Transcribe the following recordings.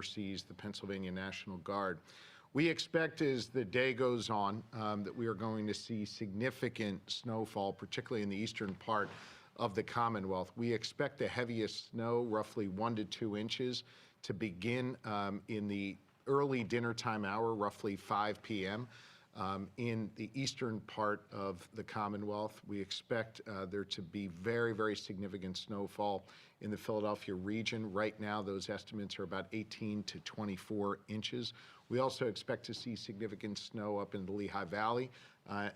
oversees the Pennsylvania National Guard. We expect as the day goes on that we are going to see significant snowfall, particularly in the eastern part of the Commonwealth. We expect the heaviest snow, roughly 1 to 2 inches, to begin in the early dinner time hour, roughly 5 p.m. In the eastern part of the Commonwealth. We expect there to be very, very significant snowfall in the Philadelphia region. Right now, those estimates are about 18 to 24 inches. We also expect to see significant snow up in the Lehigh Valley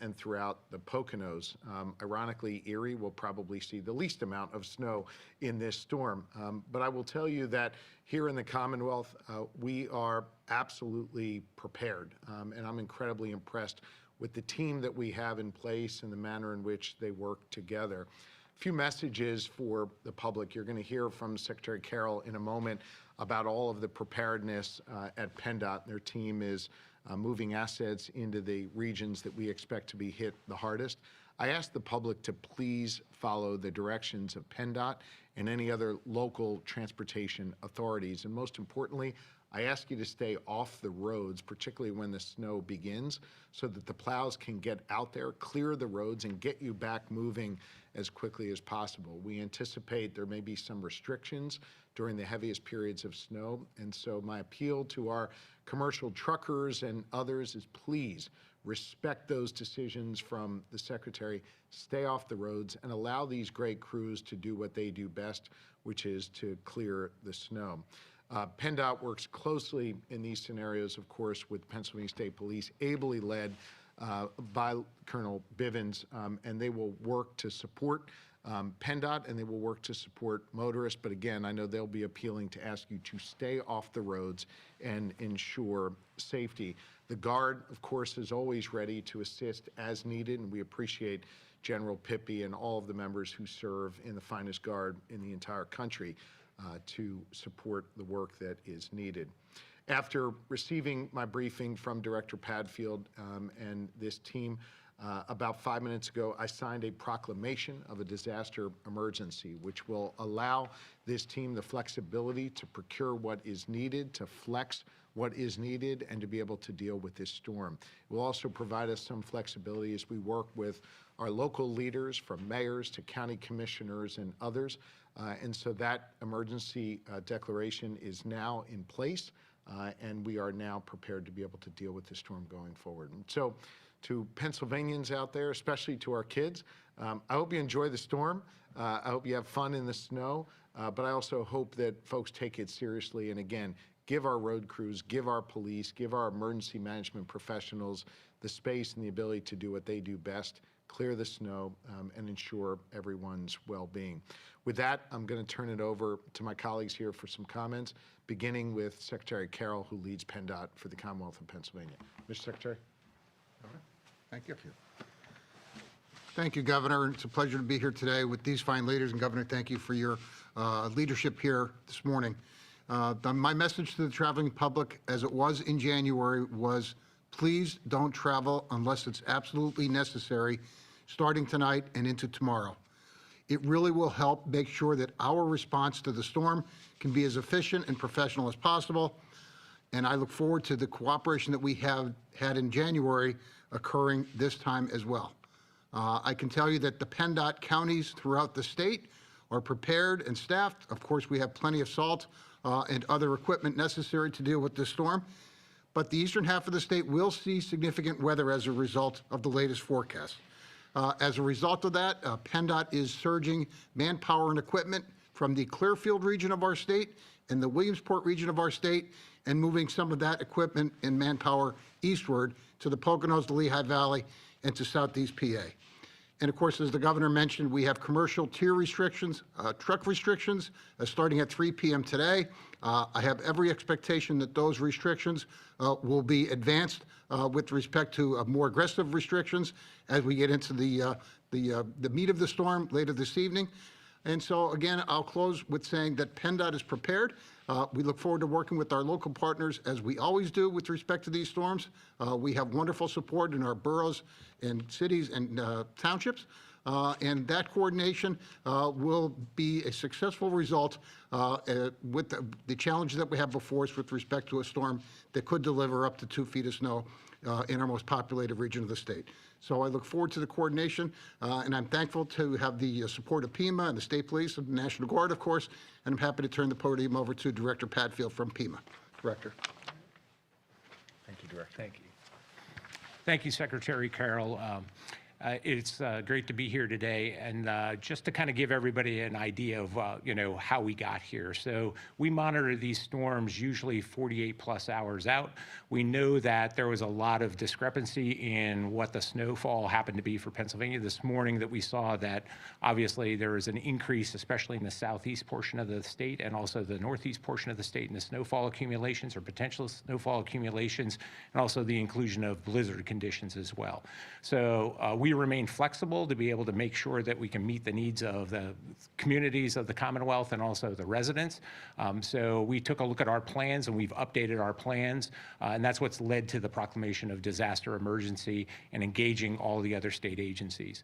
and throughout the Poconos. Ironically, Erie will probably see the least amount of snow in this storm. But I will tell you that here in the Commonwealth, we are absolutely prepared. And I'm incredibly impressed with the team that we have in place and the manner in which they work together. A few messages for the public. You're going to hear from Secretary Carroll in a moment about all of the preparedness at PennDOT. Their team is moving assets into the regions that we expect to be hit the hardest. I ask the public to please follow the directions of PennDOT and any other local transportation authorities. And most importantly, I ask you to stay off the roads, particularly when the snow begins, so that the plows can get out there, clear the roads, and get you back moving as quickly as possible. We anticipate there may be some restrictions during the heaviest periods of snow, and so my appeal to our commercial truckers and others is please respect those decisions from the Secretary, stay off the roads, and allow these great crews to do what they do best, which is to clear the snow. PennDOT works closely in these scenarios, of course, with Pennsylvania State Police, ably led by Colonel Bivens, and they will work to support PennDOT and they will work to support motorists. But again, I know they'll be appealing to ask you to stay off the roads and ensure safety. The Guard, of course, is always ready to assist as needed, and we appreciate General Pippy and all of the members who serve in the finest Guard in the entire country to support the work that is needed. After receiving my briefing from Director Padfield and this team about 5 minutes ago, I signed a proclamation of a disaster emergency, which will allow this team the flexibility to procure what is needed, to flex what is needed, and to be able to deal with this storm. It will also provide us some flexibility as we work with our local leaders, from mayors to county commissioners and others. And so that emergency declaration is now in place, and we are now prepared to be able to deal with the storm going forward. And so to Pennsylvanians out there, especially to our kids, I hope you enjoy the storm. I hope you have fun in the snow, but I also hope that folks take it seriously. And again, give our road crews, give our police, give our emergency management professionals the space and the ability to do what they do best, clear the snow, and ensure everyone's well-being. With that, I'm going to turn it over to my colleagues here for some comments, beginning with Secretary Carroll, who leads PennDOT for the Commonwealth of Pennsylvania. Mr. Secretary. All right. Thank you. Thank you, Governor. It's a pleasure to be here today with these fine leaders. And Governor, thank you for your leadership here this morning. My message to the traveling public, as it was in January, was please don't travel unless it's absolutely necessary, starting tonight and into tomorrow. It really will help make sure that our response to the storm can be as efficient and professional as possible. And I look forward to the cooperation that we have had in January occurring this time as well. I can tell you that the PennDOT counties throughout the state are prepared and staffed. Of course, we have plenty of salt and other equipment necessary to deal with this storm. But the eastern half of the state will see significant weather as a result of the latest forecast. As a result of that, PennDOT is surging manpower and equipment from the Clearfield region of our state and the Williamsport region of our state, and moving some of that equipment and manpower eastward to the Poconos, the Lehigh Valley, and to southeast PA. And of course, as the governor mentioned, we have commercial tier restrictions, truck restrictions, starting at 3 p.m. today. I have every expectation that those restrictions will be advanced with respect to more aggressive restrictions as we get into the meat of the storm later this evening. And so again, I'll close with saying that PennDOT is prepared. We look forward to working with our local partners as we always do with respect to these storms. We have wonderful support in our boroughs and cities and townships. and that coordination will be a successful result with the challenges that we have before us with respect to a storm that could deliver up to 2 feet of snow in our most populated region of the state. So I look forward to the coordination, and I'm thankful to have the support of PEMA and the State Police and the National Guard, of course, and I'm happy to turn the podium over to Director Padfield from PEMA. Director. Thank you, Director. Thank you. Thank you, Secretary Carroll. It's great to be here today, and just to kind of give everybody an idea of how we got here. So we monitor these storms usually 48 plus hours out. We know that there was a lot of discrepancy in what the snowfall happened to be for Pennsylvania this morning, that we saw that obviously there was an increase, especially in the southeast portion of the state and also the northeast portion of the state in the snowfall accumulations or potential snowfall accumulations, and also the inclusion of blizzard conditions as well. So we remain flexible to be able to make sure that we can meet the needs of the communities of the Commonwealth and also the residents. So we took a look at our plans and we've updated our plans, and that's what's led to the proclamation of disaster emergency and engaging all the other state agencies.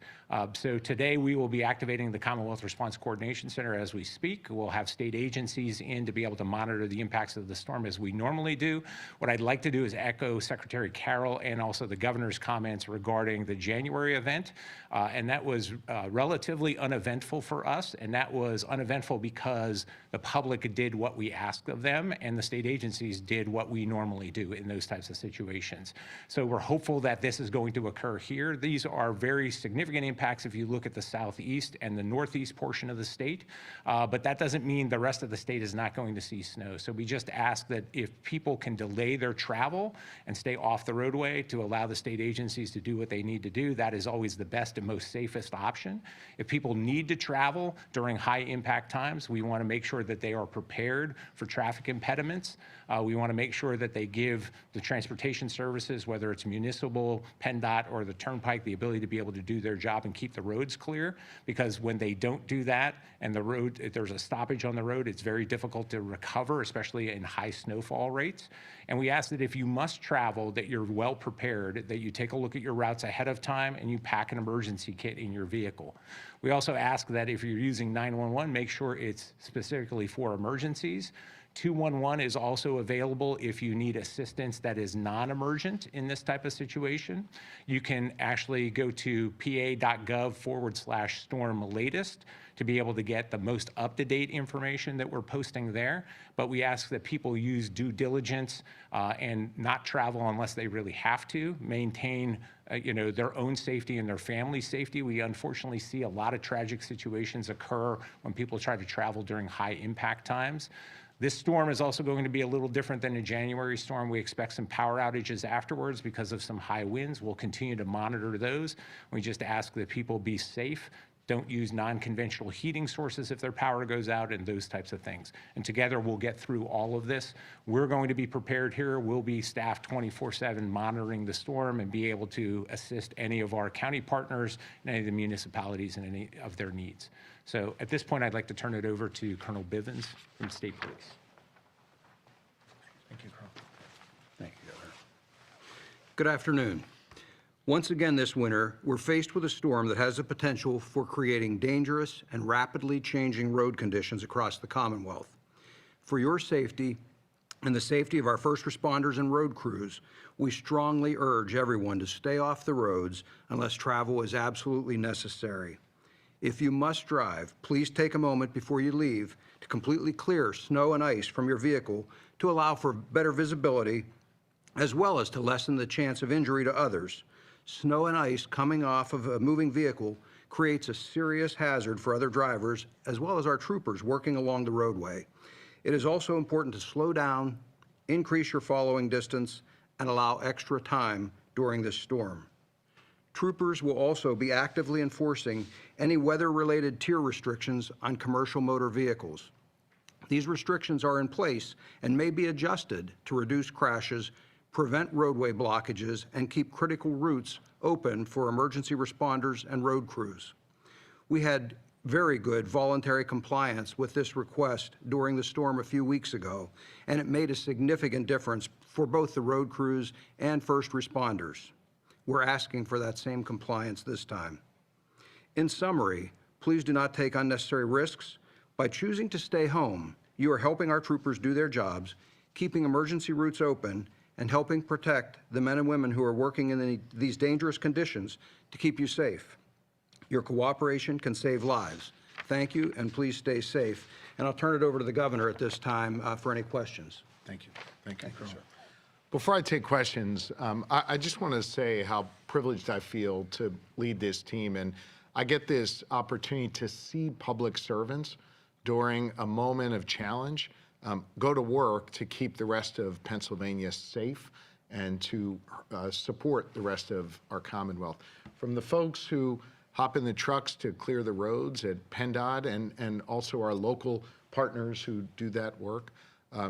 So today we will be activating the Commonwealth Response Coordination Center as we speak. We'll have state agencies in to be able to monitor the impacts of the storm as we normally do. What I'd like to do is echo Secretary Carroll and also the governor's comments regarding the January event, and that was relatively uneventful for us, and that was uneventful because the public did what we asked of them and the state agencies did what we normally do in those types of situations. So we're hopeful that this is going to occur here. These are very significant impacts if you look at the southeast and the northeast portion of the state, but that doesn't mean the rest of the state is not going to see snow. So we just ask that if people can delay their travel and stay off the roadway to allow the state agencies to do what they need to do, that is always the best and most safest option. If people need to travel during high impact times, we want to make sure that they are prepared for traffic impediments. We want to make sure that they give the transportation services, whether it's municipal, PennDOT, or the Turnpike, the ability to be able to do their job and keep the roads clear, because when they don't do that and the road, if there's a stoppage on the road, it's very difficult to recover, especially in high snowfall rates. And we ask that if you must travel, that you're well prepared, that you take a look at your routes ahead of time and you pack an emergency kit in your vehicle. We also ask that if you're using 911, make sure it's specifically for emergencies. 211 is also available if you need assistance that is non-emergent in this type of situation. You can actually go to pa.gov/storm latest to be able to get the most up-to-date information that we're posting there. But we ask that people use due diligence and not travel unless they really have to, maintain their own safety and their family's safety. We unfortunately see a lot of tragic situations occur when people try to travel during high impact times. This storm is also going to be a little different than a January storm. We expect some power outages afterwards because of some high winds. We'll continue to monitor those. We just ask that people be safe, don't use non-conventional heating sources if their power goes out, and those types of things. And together we'll get through all of this. We're going to be prepared here. We'll be staffed 24/7 monitoring the storm and be able to assist any of our county partners and any of the municipalities in any of their needs. So at this point, I'd like to turn it over to Colonel Bivens from State Police. Thank you, Colonel. Thank you, Governor. Good afternoon. Once again this winter, we're faced with a storm that has the potential for creating dangerous and rapidly changing road conditions across the Commonwealth. For your safety and the safety of our first responders and road crews, we strongly urge everyone to stay off the roads unless travel is absolutely necessary. If you must drive, please take a moment before you leave to completely clear snow and ice from your vehicle to allow for better visibility, as well as to lessen the chance of injury to others. Snow and ice coming off of a moving vehicle creates a serious hazard for other drivers, as well as our troopers working along the roadway. It is also important to slow down, increase your following distance, and allow extra time during this storm. Troopers will also be actively enforcing any weather-related tier restrictions on commercial motor vehicles. These restrictions are in place and may be adjusted to reduce crashes, prevent roadway blockages, and keep critical routes open for emergency responders and road crews. We had very good voluntary compliance with this request during the storm a few weeks ago, and it made a significant difference for both the road crews and first responders. We're asking for that same compliance this time. In summary, please do not take unnecessary risks. By choosing to stay home, you are helping our troopers do their jobs, keeping emergency routes open, and helping protect the men and women who are working in these dangerous conditions to keep you safe. Your cooperation can save lives. Thank you, and please stay safe. And I'll turn it over to the governor at this time for any questions. Thank you. Thank you, sir. Before I take questions, I just want to say how privileged I feel to lead this team. And I get this opportunity to see public servants during a moment of challenge go to work to keep the rest of Pennsylvania safe and to support the rest of our Commonwealth. From the folks who hop in the trucks to clear the roads at PennDOT and also our local partners who do that work,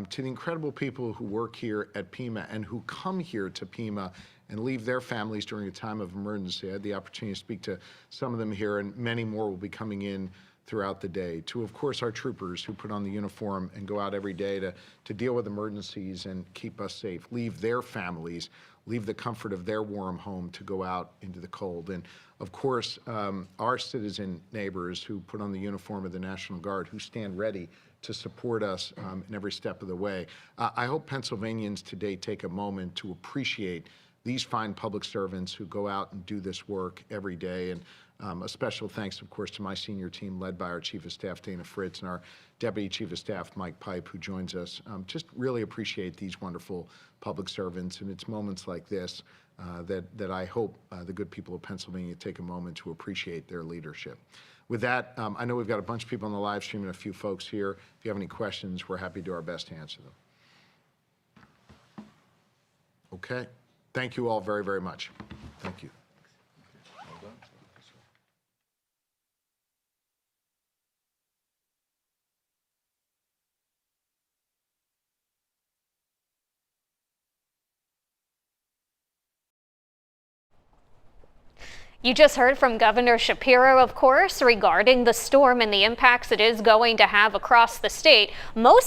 to the incredible people who work here at PEMA and who come here to PEMA and leave their families during a time of emergency. I had the opportunity to speak to some of them here, and many more will be coming in throughout the day. To, of course, our troopers who put on the uniform and go out every day to deal with emergencies and keep us safe, leave their families, leave the comfort of their warm home to go out into the cold. And of course, our citizen neighbors who put on the uniform of the National Guard, who stand ready to support us in every step of the way. I hope Pennsylvanians today take a moment to appreciate these fine public servants who go out and do this work every day. And a special thanks, of course, to my senior team led by our Chief of Staff, Dana Fritz, and our Deputy Chief of Staff, Mike Pipe, who joins us. Just really appreciate these wonderful public servants. And it's moments like this that I hope the good people of Pennsylvania take a moment to appreciate their leadership. With that, I know we've got a bunch of people on the live stream and a few folks here. If you have any questions, we're happy to do our best to answer them. Okay. Thank you all very, very much. Thank you. You just heard from Governor Shapiro, of course, regarding the storm and the impacts it is going to have across the state. Most